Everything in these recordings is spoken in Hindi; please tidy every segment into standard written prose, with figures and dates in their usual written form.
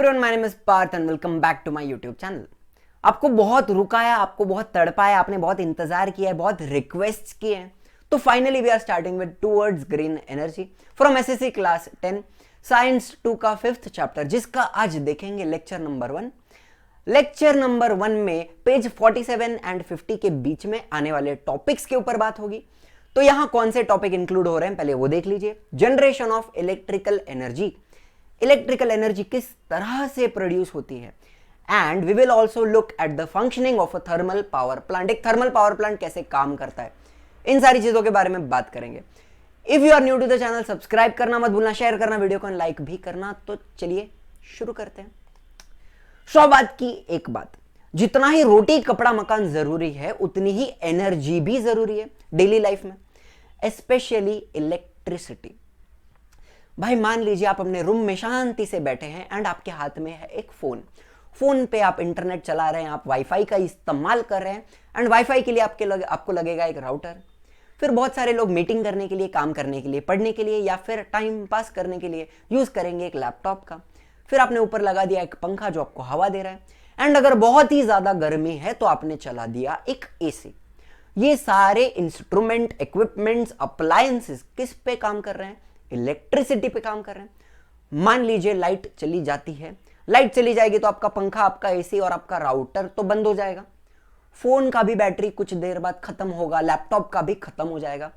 Everyone, my name is Parth and welcome back to my YouTube channel. आपको बहुत रुकाया, आपको बहुत तड़पाया, आपने बहुत इंतजार किया है, बहुत रिक्वेस्ट किए हैं, तो finally we are starting with towards green energy from SSC class 10 science 2 का 5th चैप्टर, जिसका आज देखेंगे लेक्चर नंबर 1। लेक्चर नंबर 1 में पेज 47 एंड 50 के बीच में आने वाले टॉपिक्स के ऊपर बात होगी। तो यहां कौन से टॉपिक इंक्लूड हो रहे हैं पहले वो देख लीजिए। Generation of electrical energy, electrical energy किस तरह से प्रोड्यूस होती है, and we will also look at the functioning of a thermal power plant, एक थर्मल पावर प्लांट कैसे काम करता है, इन सारी चीजों के बारे में बात करेंगे। If you are new to the channel, subscribe करना मत भूलना, शेयर करना, वीडियो को लाइक भी करना। तो चलिए शुरू करते हैं। 100 बात की एक बात, जितना ही रोटी कपड़ा मकान जरूरी है उतनी ही एनर्जी भी जरूरी है डेली लाइफ में, स्पेशली इलेक्ट्रिसिटी। भाई मान लीजिए आप अपने रूम में शांति से बैठे हैं एंड आपके हाथ में है एक फोन पे आप इंटरनेट चला रहे हैं, आप वाईफाई का इस्तेमाल कर रहे हैं एंड वाईफाई के लिए आपको लगेगा एक राउटर। फिर बहुत सारे लोग मीटिंग करने के लिए, काम करने के लिए, पढ़ने के लिए या फिर टाइम पास करने के लिए यूज करेंगे एक लैपटॉप का। फिर आपने ऊपर लगा दिया एक पंखा जो आपको हवा दे रहा है, एंड अगर बहुत ही ज्यादा गर्मी है तो आपने चला दिया एक एसी। ये सारे इंस्ट्रूमेंट, इक्विपमेंट्स, अप्लायंसेस किस पे काम कर रहे हैं? इलेक्ट्रिसिटी पे काम कर रहे हैं। मान लीजिए लाइट चली जाती है, लाइट चली जाएगी तो आपका पंखा, आपका एसी और आपका राउटर तो बंद हो जाएगा। फोन का भी बैटरी कुछ देर बाद खत्म होगा, लैपटॉप का भी खत्म हो जाएगा।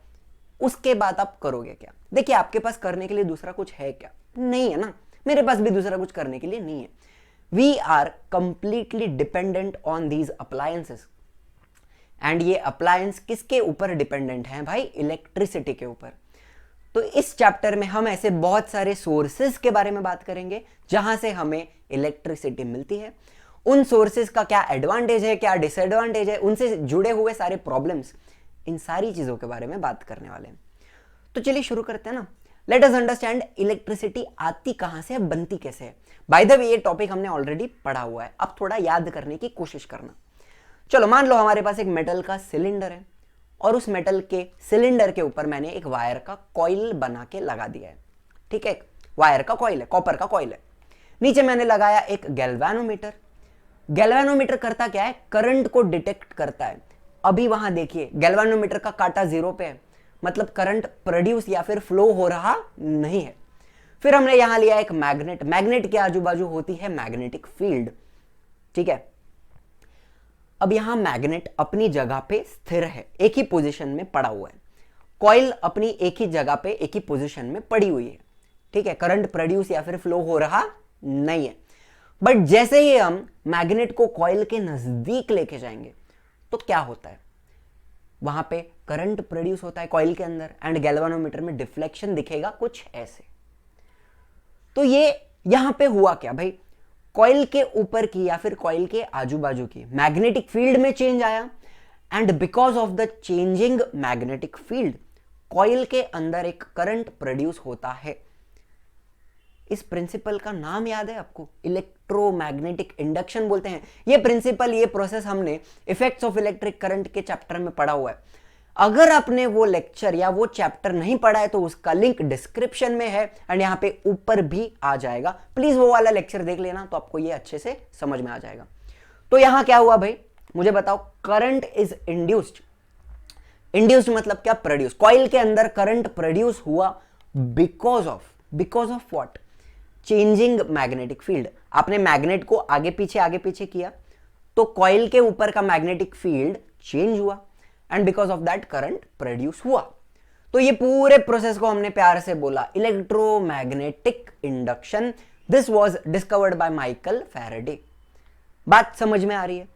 उसके बाद आप करोगे क्या? देखिए, आपके पास करने के लिए दूसरा कुछ है क्या? नहीं है ना। मेरे पास भी दूसरा कुछ करने के लिए नहीं है। We are completely dependent on these appliances. And ये अप्लायंस किसके ऊपर डिपेंडेंट है भाई? इलेक्ट्रिसिटी के ऊपर। तो इस चैप्टर में हम ऐसे बहुत सारे सोर्सेस के बारे में बात करेंगे जहां से हमें इलेक्ट्रिसिटी मिलती है, उन सोर्सेस का क्या एडवांटेज है, क्या डिसएडवांटेज है, उनसे जुड़े हुए सारे प्रॉब्लम्स, इन सारी चीजों के बारे में बात करने वाले हैं। तो चलिए शुरू करते हैं ना। लेट अस अंडरस्टैंड इलेक्ट्रिसिटी आती कहां से है, बनती कैसे है। बाय द वे, ये टॉपिक हमने ऑलरेडी पढ़ा हुआ है, अब थोड़ा याद करने की कोशिश करना। चलो मान लो हमारे पास एक मेटल का सिलेंडर है और उस मेटल के सिलेंडर के ऊपर मैंने एक वायर का कॉइल बना के लगा दिया है। ठीक है, वायर का कॉइल है, कॉपर का कॉइल है। नीचे मैंने लगाया एक गैल्वेनोमीटर। गैल्वेनोमीटर करता क्या है? करंट को डिटेक्ट करता है। अभी वहां देखिए गैल्वेनोमीटर का कांटा 0 पे है, मतलब करंट प्रोड्यूस या फिर फ्लो हो रहा नहीं है। फिर हमने यहां लिया एक मैग्नेट। मैग्नेट के आजू बाजू होती है मैग्नेटिक फील्ड। ठीक है, अब यहां मैग्नेट अपनी जगह पे स्थिर है, एक ही पोजीशन में पड़ा हुआ है। कॉइल अपनी एक ही जगह पे, एक ही पोजीशन में पड़ी हुई है। ठीक है, करंट प्रोड्यूस या फिर फ्लो हो रहा नहीं है। बट जैसे ही हम मैग्नेट को कॉइल के नजदीक लेके जाएंगे तो क्या होता है? वहां पे करंट प्रोड्यूस होता है कॉइल के अंदर, एंड गैल्वेनोमीटर में डिफ्लेक्शन दिखेगा कुछ ऐसे। तो ये यहां पे हुआ क्या भाई? कॉइल के ऊपर की या फिर कॉइल के आजू बाजू की मैग्नेटिक फील्ड में चेंज आया, and because of the changing magnetic field coil के अंदर एक करंट प्रोड्यूस होता है। इस प्रिंसिपल का नाम याद है आपको? इलेक्ट्रोमैग्नेटिक इंडक्शन बोलते हैं। ये प्रिंसिपल, ये प्रोसेस हमने इफेक्ट्स ऑफ इलेक्ट्रिक करंट के चैप्टर में पढ़ा हुआ है। अगर आपने वो लेक्चर या वो चैप्टर नहीं पढ़ा है तो उसका लिंक डिस्क्रिप्शन में है एंड यहां पे ऊपर भी आ जाएगा। प्लीज वो वाला लेक्चर देख लेना, तो आपको ये अच्छे से समझ में आ जाएगा। तो यहां क्या हुआ भाई, मुझे बताओ। Current is induced. इंड्यूस्ड मतलब क्या? प्रोड्यूस। कॉइल के अंदर करंट प्रोड्यूस हुआ because of what? Changing magnetic field. आपने मैग्नेट को आगे पीछे किया तो कॉइल के ऊपर का मैग्नेटिक फील्ड चेंज हुआ, and because of that current produce हुआ। तो ये पूरे प्रोसेस को हमने प्यार से बोला electromagnetic induction. This was discovered by Michael Faraday. बात समझ में आ रही है?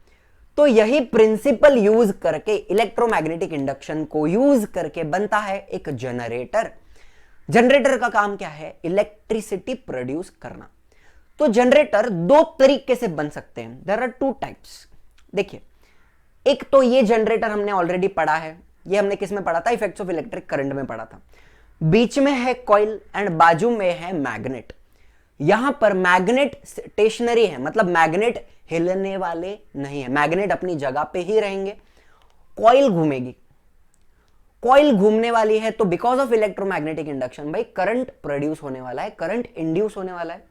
तो यही प्रिंसिपल यूज करके, इलेक्ट्रोमैग्नेटिक इंडक्शन को यूज करके बनता है एक जनरेटर। जनरेटर का काम क्या है? इलेक्ट्रिसिटी प्रोड्यूस करना। तो जनरेटर 2 तरीके से बन सकते हैं। There are 2 types. देखिए, एक तो ये जनरेटर हमने ऑलरेडी पढ़ा है। ये हमने किस में पढ़ा था? इफेक्ट्स ऑफ इलेक्ट्रिक करंट में पढ़ा था। बीच में है कॉइल एंड बाजू में है मैग्नेट। यहां पर मैग्नेट स्टेशनरी है, मतलब मैग्नेट हिलने वाले नहीं है, मैग्नेट अपनी जगह पे ही रहेंगे। कॉइल घूमेगी। कॉइल घूमने वाली है तो बिकॉज ऑफ इलेक्ट्रोमैग्नेटिक इंडक्शन भाई करंट प्रोड्यूस होने वाला है, करंट इंड्यूस होने वाला है।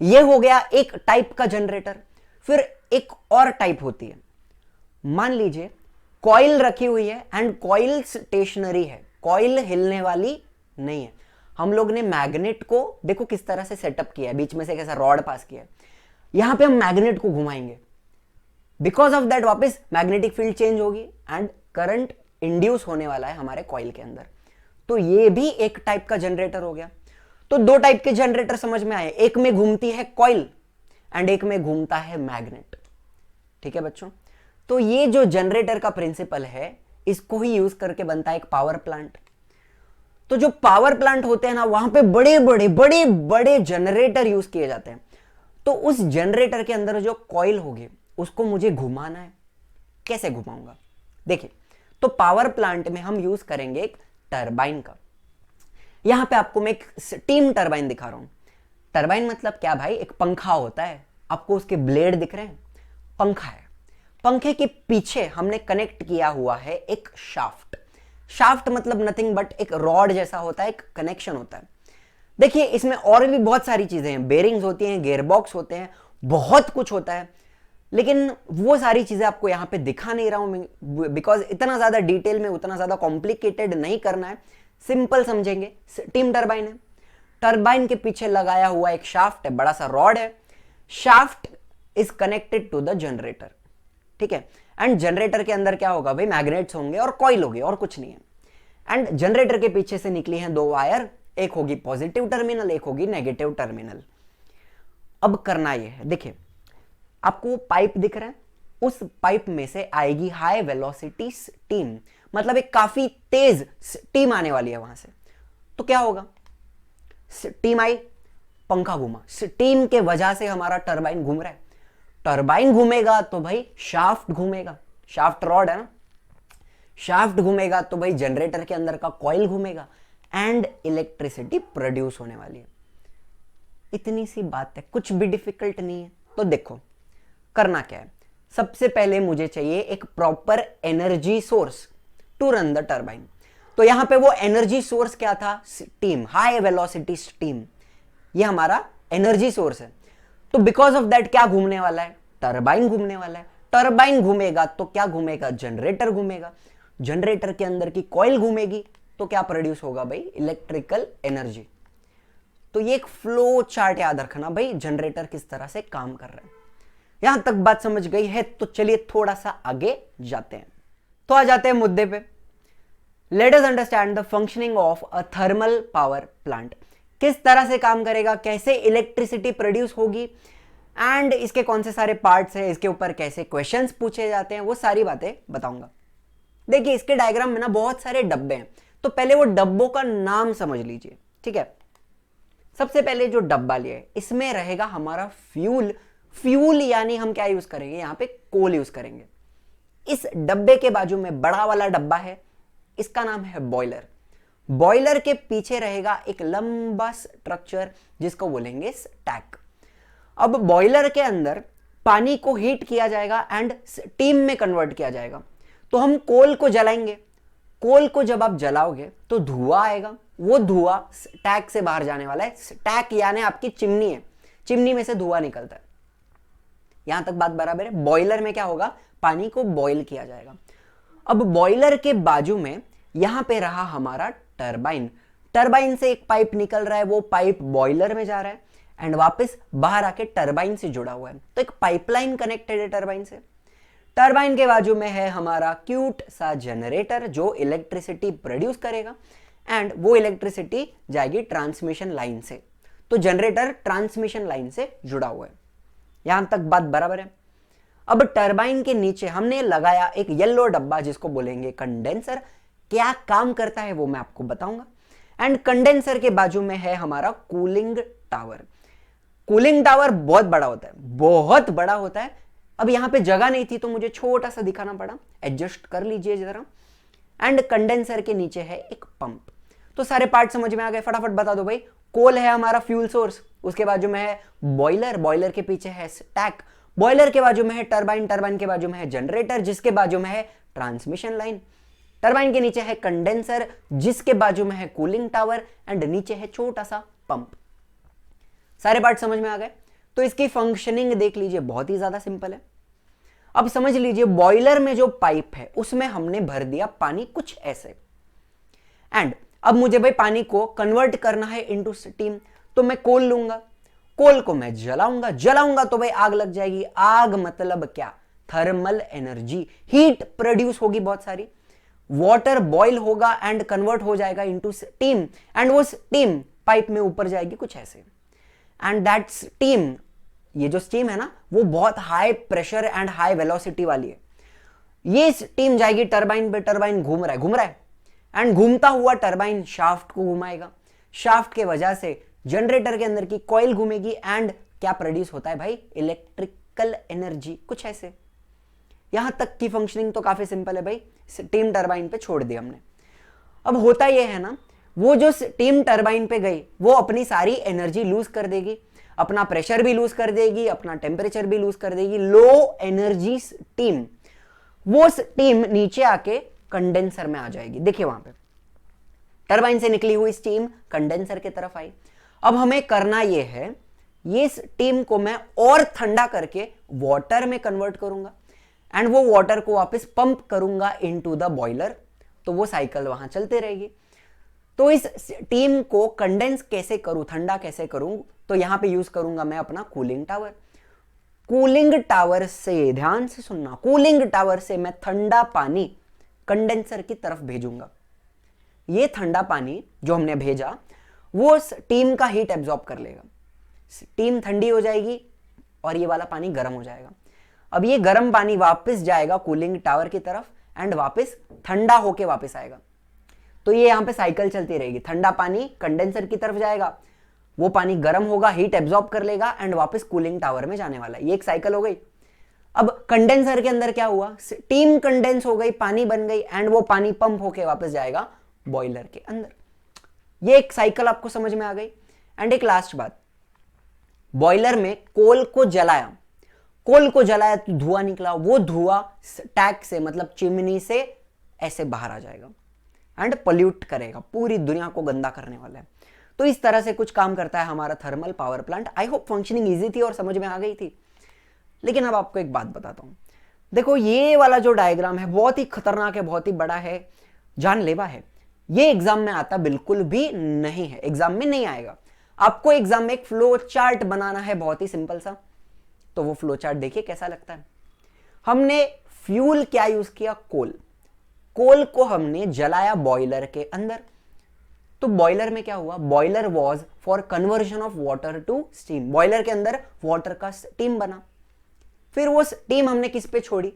ये हो गया एक टाइप का जनरेटर। फिर एक और टाइप होती है, मान लीजिए कॉइल रखी हुई है एंड कॉइल स्टेशनरी है, कॉइल हिलने वाली नहीं है। हम लोग ने मैग्नेट को देखो किस तरह से सेटअप किया है, बीच में से कैसा रॉड पास किया है, यहां पे हम मैग्नेट को घुमाएंगे, बिकॉज ऑफ दैट वापस मैग्नेटिक फील्ड चेंज होगी एंड करंट इंड्यूस होने वाला है हमारे कॉइल के अंदर। तो ये भी एक टाइप का जनरेटर हो गया। तो दो टाइप के जनरेटर समझ में आए, एक में घूमती है कॉइल एंड एक में घूमता है मैग्नेट। ठीक है बच्चों, तो ये जो जनरेटर का प्रिंसिपल है इसको ही यूज करके बनता है एक पावर प्लांट। तो जो पावर प्लांट होते हैं ना, वहां पे बड़े बड़े बड़े बड़े जनरेटर यूज किए जाते हैं। तो उस जनरेटर के अंदर जो कॉइल होगी उसको मुझे घुमाना है। कैसे घुमाऊंगा? देखिए, तो पावर प्लांट में हम यूज करेंगे एक टरबाइन का। यहां पे आपको मैं एक स्टीम टरबाइन दिखा रहा हूं। टरबाइन मतलब क्या भाई? एक पंखा होता है, आपको उसके ब्लेड दिख रहे हैं, पंखा है। पंखे के पीछे हमने कनेक्ट किया हुआ है एक शाफ्ट। शाफ्ट मतलब नथिंग बट एक रॉड जैसा होता है, एक कनेक्शन होता है। देखिए, इसमें और भी बहुत सारी चीजें हैं, बेरिंग्स होती हैं, गियरबॉक्स होते हैं, बहुत कुछ होता है, लेकिन वो सारी चीजें आपको यहां पे दिखा नहीं रहा हूं बिकॉज इतना ज्यादा डिटेल में, उतना ज्यादा कॉम्प्लिकेटेड नहीं करना है, सिंपल समझेंगे। स्टीम टरबाइन है, टरबाइन के पीछे लगाया हुआ एक शाफ्ट है, बड़ा सा रॉड है, shaft is connected to the generator. ठीक है, एंड जनरेटर के अंदर क्या होगा भाई? मैग्नेट्स होंगे और कॉइल होगी, और कुछ नहीं है। एंड जनरेटर के पीछे से निकली हैं दो वायर, एक होगी पॉजिटिव टर्मिनल, एक होगी नेगेटिव टर्मिनल। अब करना यह है, देखिए आपको पाइप दिख रहा है, उस पाइप में से आएगी हाई वेलोसिटी स्टीम, मतलब एक काफी तेज स्टीम आने वाली है वहां से। तो क्या होगा? स्टीम आई, पंखा घूमा, स्टीम के वजह से हमारा टरबाइन घूम रहा है। टरबाइन घूमेगा तो भाई शाफ्ट घूमेगा, शाफ्ट रॉड है ना, शाफ्ट घूमेगा तो भाई जनरेटर के अंदर का कॉइल घूमेगा एंड इलेक्ट्रिसिटी प्रोड्यूस होने वाली है। इतनी सी बात है, कुछ भी डिफिकल्ट नहीं है। तो देखो करना क्या है, सबसे पहले मुझे चाहिए एक proper energy source to run the turbine. तो यहां पे वो एनर्जी सोर्स क्या था? स्टीम, हाई वेलोसिटी स्टीम, ये हमारा एनर्जी सोर्स है। तो बिकॉज ऑफ दैट क्या घूमने वाला है? टरबाइन घूमने वाला है। टरबाइन घूमेगा तो क्या घूमेगा? जनरेटर घूमेगा, जनरेटर के अंदर की कॉइल घूमेगी तो क्या प्रोड्यूस होगा भाई? Electrical energy. तो ये एक फ्लो चार्ट याद रखना भाई, जनरेटर किस तरह से काम कर रहा है। यहां तक बात समझ गई है? तो चलिए थोड़ा सा आगे जाते हैं। तो आ जाते हैं मुद्दे पे। Let us understand the functioning of a thermal power plant. किस तरह से काम करेगा, कैसे इलेक्ट्रिसिटी प्रोड्यूस होगी एंड इसके कौन से सारे पार्ट्स हैं, इसके ऊपर कैसे क्वेश्चंस पूछे जाते हैं, वो सारी बातें बताऊंगा। देखिए, इसके डायग्राम में ना बहुत सारे डब्बे हैं, तो पहले वो डब्बों का नाम समझ लीजिए। ठीक है, सबसे पहले जो डब्बा लिया है इसमें रहेगा हमारा फ्यूल। फ्यूल यानी हम क्या यूज करेंगे? यहां पे कोल यूज करेंगे। इस डब्बे के बाजू में बड़ा वाला डब्बा है, इसका नाम है बॉयलर। बॉयलर के पीछे रहेगा एक लंबा स्ट्रक्चर जिसको बोलेंगे स्टैक। अब बॉयलर के अंदर पानी को हीट किया जाएगा एंड स्टीम में कन्वर्ट किया जाएगा। तो हम कोल को जलाएंगे, कोल को जब आप जलाओगे तो धुआं आएगा, वो धुआं स्टैक से बाहर जाने वाला है। स्टैक यानी आपकी चिमनी है, चिमनी में से धुआं निकलता है। यहां तक बात बराबर है? बॉयलर में क्या होगा? पानी को बॉयल किया जाएगा। अब बॉयलर के बाजू में यहां पे रहा हमारा टरबाइन। टरबाइन से एक पाइप निकल रहा है, वो पाइप बॉयलर में जा रहा है एंड वापस बाहर आके टरबाइन से जुड़ा हुआ है। तो एक पाइपलाइन कनेक्टेड है टरबाइन से। टरबाइन के बाजू में है हमारा क्यूट सा जनरेटर जो इलेक्ट्रिसिटी प्रोड्यूस करेगा एंड वो इलेक्ट्रिसिटी जाएगी ट्रांसमिशन लाइन से। तो जनरेटर ट्रांसमिशन लाइन से जुड़ा हुआ है। यहां तक बात बराबर है? अब टरबाइन के नीचे हमने लगाया एक येलो डब्बा जिसको बोलेंगे कंडेंसर। क्या काम करता है वो मैं आपको बताऊंगा। एंड कंडेंसर के बाजू में है हमारा कूलिंग टावर। कूलिंग टावर बहुत बड़ा होता है, बहुत बड़ा होता है। अब यहां पे जगह नहीं थी तो मुझे छोटा सा दिखाना पड़ा, एडजस्ट कर लीजिए जरा। एंड कंडेंसर के नीचे है एक पंप। तो सारे पार्ट समझ में आ गए? फटाफट बता दो भाई। कोल है हमारा फ्यूल सोर्स, उसके बाजू में है बॉयलर, बॉयलर के पीछे है स्टैक, बॉयलर के बाजू में है टरबाइन, टरबाइन के बाजू में है जनरेटर जिसके बाजू में है ट्रांसमिशन लाइन, टरबाइन के नीचे है कंडेंसर जिसके बाजू में है कूलिंग टावर एंड नीचे है छोटा सा पंप। सारे पार्ट समझ में आ गए? तो इसकी फंक्शनिंग देख लीजिए, बहुत ही ज्यादा सिंपल है। अब समझ लीजिए बॉयलर में जो पाइप है उसमें हमने भर दिया पानी कुछ ऐसे, एंड अब मुझे भाई पानी को कन्वर्ट करना है इनटू स्टीम, तो मैं कोल लूंगा, कोल को मैं जलाऊंगा तो भाई आग लग जाएगी। आग मतलब क्या? थर्मल एनर्जी, हीट प्रोड्यूस होगी बहुत सारी, वाटर बॉईल होगा एंड कन्वर्ट हो जाएगा इनटू स्टीम, एंड वो स्टीम पाइप में ऊपर जाएगी कुछ ऐसे, एंड दैट स्टीम, ये जो स्टीम है ना वो बहुत high pressure and high velocity वाली है। ये स्टीम जाएगी टरबाइन पे, टरबाइन घूम रहा है एंड घूमता हुआ टरबाइन शाफ्ट को घुमाएगा, शाफ्ट के वजह से जनरेटर के अंदर की कॉइल घूमेगी एंड क्या प्रोड्यूस होता है भाई? इलेक्ट्रिकल एनर्जी, कुछ ऐसे। यहां तक की फंक्शनिंग तो काफी सिंपल है भाई, स्टीम टरबाइन पे छोड़ दिया हमने। अब होता यह है ना, वो जो स्टीम टरबाइन पे गई वो अपनी सारी एनर्जी लूज कर देगी, अपना प्रेशर भी लूज कर देगी, अपना टेम्परेचर भी लूज कर देगी, लो एनर्जी स्टीम, वो स्टीम नीचे आके कंडेंसर में आ जाएगी। देखिए वहां पे टरबाइन से निकली हुई स्टीम कंडेंसर की तरफ आई। अब हमें करना यह है, ये स्टीम को मैं और ठंडा करके वाटर में कन्वर्ट करूंगा एंड वो वाटर को वापस पंप करूंगा इनटू द बॉयलर, तो वो साइकिल वहां चलते रहेगी। तो इस स्टीम को कंडेंस कैसे करूं, ठंडा कैसे करूं, तो यहां पे यूज करूंगा मैं अपना कूलिंग टावर। कूलिंग टावर से, ध्यान से सुनना, कूलिंग टावर से मैं ठंडा पानी कंडेंसर की तरफ भेजूंगा। ये ठंडा पानी जो हमने भेजा वो स्टीम का हीट एब्जॉर्ब कर लेगा, स्टीम ठंडी हो जाएगी और ये वाला पानी गर्म हो जाएगा। अब ये गर्म पानी वापस जाएगा कूलिंग टावर की तरफ एंड वापस ठंडा होके वापस आएगा। तो ये यहां पे साइकिल चलती रहेगी, ठंडा पानी कंडेंसर की तरफ जाएगा, वो पानी गर्म होगा, हीट एब्जॉर्ब कर लेगा एंड वापस कूलिंग टावर में जाने वाला है। ये एक साइकिल हो गई। अब कंडेंसर के अंदर क्या हुआ? स्टीम कंडेंस हो गई, पानी बन गई एंड वो पानी पंप होके वापस जाएगा बॉयलर के अंदर। ये एक साइकिल आपको समझ में आ गई। एंड एक लास्ट बात, बॉयलर में कोल को जलाया, कोल को जलाया तो धुआं निकला, वो धुआं टैग से मतलब चिमनी से ऐसे बाहर आ जाएगा एंड पोल्यूट करेगा, पूरी दुनिया को गंदा करने वाला है। तो इस तरह से कुछ काम करता है हमारा thermal power plant. I hope functioning easy थी और समझ में आ गई थी। लेकिन अब आपको एक बात बताता हूं, देखो ये वाला जो डायग्राम है बहुत ही खतरनाक है, बहुत ही बड़ा है, जानलेवा है। ये एग्जाम में आता बिल्कुल भी नहीं है, एग्जाम में नहीं आएगा। आपको एग्जाम में एक फ्लो चार्ट बनाना है, बहुत ही सिंपल सा। तो वो फ्लो चार्ट देखिए कैसा लगता है। हमने फ्यूल क्या यूज किया? कोल। कोल को हमने जलाया बॉयलर के अंदर। तो बॉयलर में क्या हुआ? Boiler was for conversion of water to steam. Boiler के अंदर वाटर का स्टीम बना। फिर वो स्टीम हमने किस पे छोड़ी?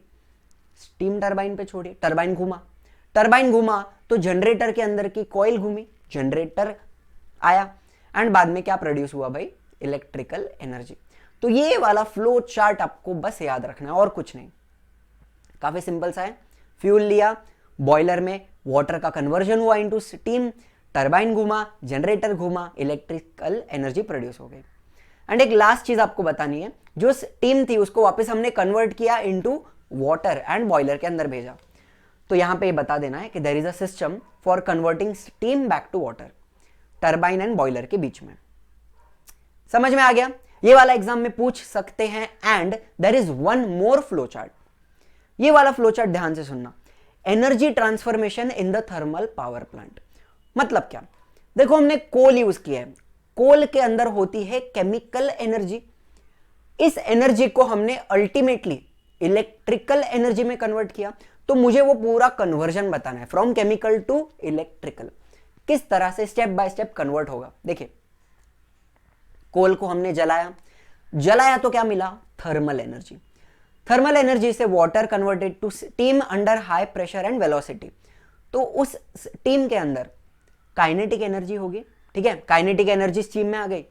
स्टीम टरबाइन पे छोड़ी। टरबाइन घुमा, टरबाइन घुमा तो जनरेटर के अंदर की कॉइल घूमी, जनरेटर आया एंड बाद में क्या प्रोड्यूस हुआ भाई? Electrical energy. तो ये वाला फ्लो चार्ट आपको बस याद रखना है और कुछ नहीं, काफी सिंपल सा है। फ्यूल लिया, बॉयलर में वाटर का कन्वर्जन हुआ इनटू स्टीम, टरबाइन घुमा, जनरेटर घुमा, इलेक्ट्रिकल एनर्जी प्रोड्यूस हो गई। एंड एक लास्ट चीज आपको बतानी है, जो स्टीम थी उसको वापस हमने कन्वर्ट किया इनटू वाटर एंड बॉयलर के अंदर भेजा। तो यहां पे बता देना है कि there is a system for converting steam back to water, turbine and boiler के बीच में। समझ में आ गया? ये वाला एग्जाम में पूछ सकते हैं। And there is one more flow chart. ये वाला फ्लो चार्ट ध्यान से सुनना, energy transformation in the thermal power plant. मतलब क्या? देखो हमने कोल यूज किया है, कोल के अंदर होती है केमिकल एनर्जी। इस एनर्जी को हमने अल्टीमेटली इलेक्ट्रिकल एनर्जी में कन्वर्ट किया। तो मुझे वो पूरा कन्वर्जन बताना है, फ्रॉम केमिकल टू इलेक्ट्रिकल, किस तरह से स्टेप बाय स्टेप कन्वर्ट होगा। देखिए कोल को हमने जलाया, जलाया तो क्या मिला? Thermal energy. थर्मल एनर्जी से water converted to steam under high pressure and velocity. तो उस स्टीम के अंदर काइनेटिक एनर्जी होगी, ठीक है, काइनेटिक एनर्जी स्टीम में आ गई।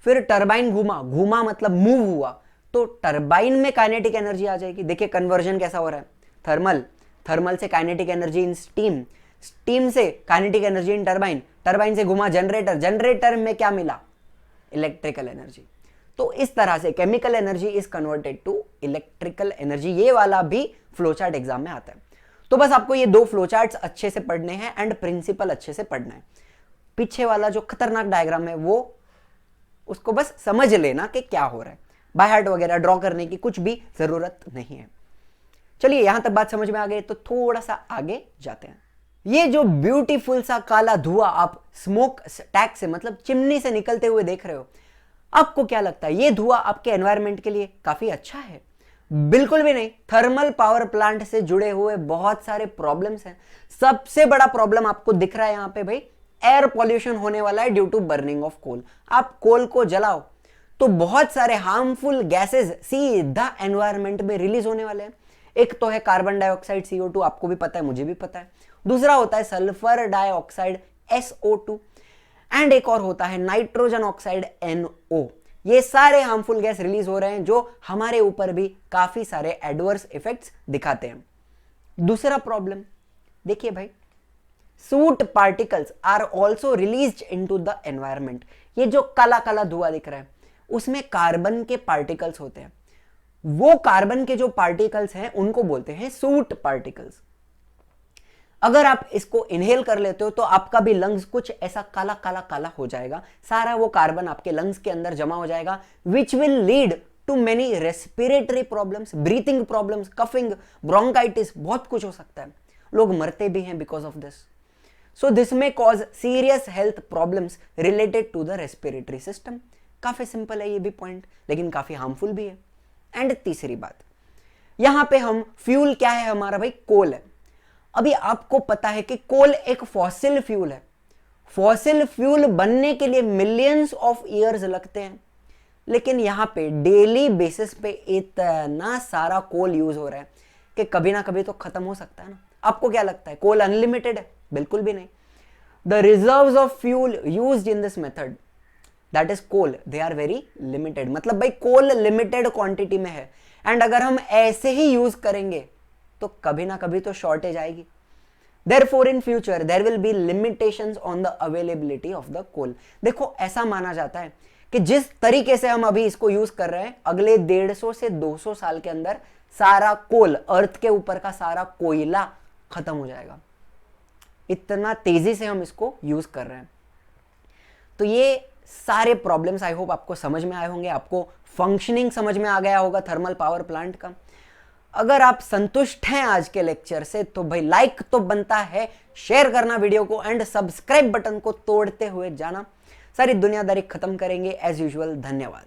फिर टरबाइन घुमा, घुमा मतलब मूव हुआ, तो टरबाइन में काइनेटिक एनर्जी आ जाएगी। देखिए कन्वर्जन कैसा हो रहा है, थर्मल, थर्मल से kinetic energy in steam, steam से kinetic energy in turbine, turbine से घुमा जनरेटर, जनरेटर में क्या मिला? Electrical energy. तो इस तरह से chemical energy is converted to electrical energy. ये वाला भी फ्लोचार्ट एग्जाम में आता है। तो बस आपको ये दो फ्लोचार्ट्स अच्छे से पढ़ने हैं एंड प्रिंसिपल अच्छे से पढ़ना है। पीछे वाला जो खतरनाक डायग्राम है वो उसको बस समझ लेना कि क्या हो रहा है। बाय हार्ट वगैरह ड्रॉ करने की कुछ भी जरूरत नहीं है। चलिए यहां तक बात समझ में आ गई, तो थोड़ा सा आगे जाते हैं। ये जो ब्यूटीफुल सा काला धुआं आप स्मोक स्टैक से मतलब चिमनी से निकलते हुए देख रहे हो, आपको क्या लगता है ये धुआं आपके एनवायरनमेंट के लिए काफी अच्छा है? बिल्कुल भी नहीं। थर्मल पावर प्लांट से जुड़े हुए बहुत सारे प्रॉब्लम्स हैं। सबसे बड़ा प्रॉब्लम आपको दिख रहा है यहां पे भाई, एयर पॉल्यूशन होने वाला है due to burning of coal. आप कोल को जलाओ तो बहुत सारे हार्मफुल गैसेस सीधा एनवायरनमेंट में रिलीज होने वाले हैं। एक तो है कार्बन डाइऑक्साइड CO2, आपको भी पता है, मुझे भी पता है। दूसरा होता है सल्फर डाइऑक्साइड SO2 एंड एक और होता है नाइट्रोजन ऑक्साइड NO। ये सारे हार्मफुल गैस रिलीज हो रहे हैं जो हमारे ऊपर भी काफी सारे एडवर्स इफेक्ट्स दिखाते हैं। दूसरा प्रॉब्लम देखिए भाई, soot particles are also released into the environment. ये जो काला काला धुआं दिख रहा है उसमें कार्बन के पार्टिकल्स होते हैं। वो कार्बन के जो पार्टिकल्स हैं उनको बोलते हैं सूट पार्टिकल्स। अगर आप इसको इनहेल कर लेते हो तो आपका भी लंग्स कुछ ऐसा काला काला काला हो जाएगा। सारा वो कार्बन आपके लंग्स के अंदर जमा हो जाएगा, which will lead to many respiratory problems, breathing problems, coughing, bronchitis, बहुत कुछ हो सकता है। लोग मरते भी हैं because of this. So this may cause serious health problems related to the respiratory system. काफी सिंपल है ये भी पॉइंट, लेकिन काफी हार्मफुल भी है। एंड तीसरी बात, यहां पे हम फ्यूल क्या है हमारा भाई, कोल है। अभी आपको पता है कि कोल एक फॉसिल फ्यूल है। फॉसिल फ्यूल बनने के लिए मिलियंस ऑफ ईयर्स लगते हैं, लेकिन यहां पे डेली बेसिस पे इतना सारा कोल यूज हो रहा है कि कभी ना कभी तो खत्म हो सकता है ना। आपको क्या लगता है कोल अनलिमिटेड है? बिल्कुल भी नहीं। The reserves of fuel used in this method, that is coal, they are very limited. मतलब भाई कोल लिमिटेड क्वांटिटी में है, एंड अगर हम ऐसे ही यूज करेंगे तो कभी ना कभी तो शॉर्टेज आएगी। Therefore in future there will be limitations on the availability of the coal। देखो ऐसा माना जाता है कि जिस तरीके से हम अभी इसको यूज कर रहे हैं, अगले 150 से 200 साल के अंदर सारा कोल, अर्थ के ऊपर का सारा कोयला खत्म हो जाएगा। इतना तेजी से हम इसको यूज कर रहे हैं। तो ये सारे प्रॉब्लम्स आई होप आपको समझ में आए होंगे, आपको फंक्शनिंग समझ में आ गया होगा थर्मल पावर प्लांट का। अगर आप संतुष्ट हैं आज के लेक्चर से तो भाई लाइक तो बनता है, शेयर करना वीडियो को, एंड सब्सक्राइब बटन को तोड़ते हुए जाना। सारी दुनियादारी खत्म करेंगे एज यूजुअल। धन्यवाद।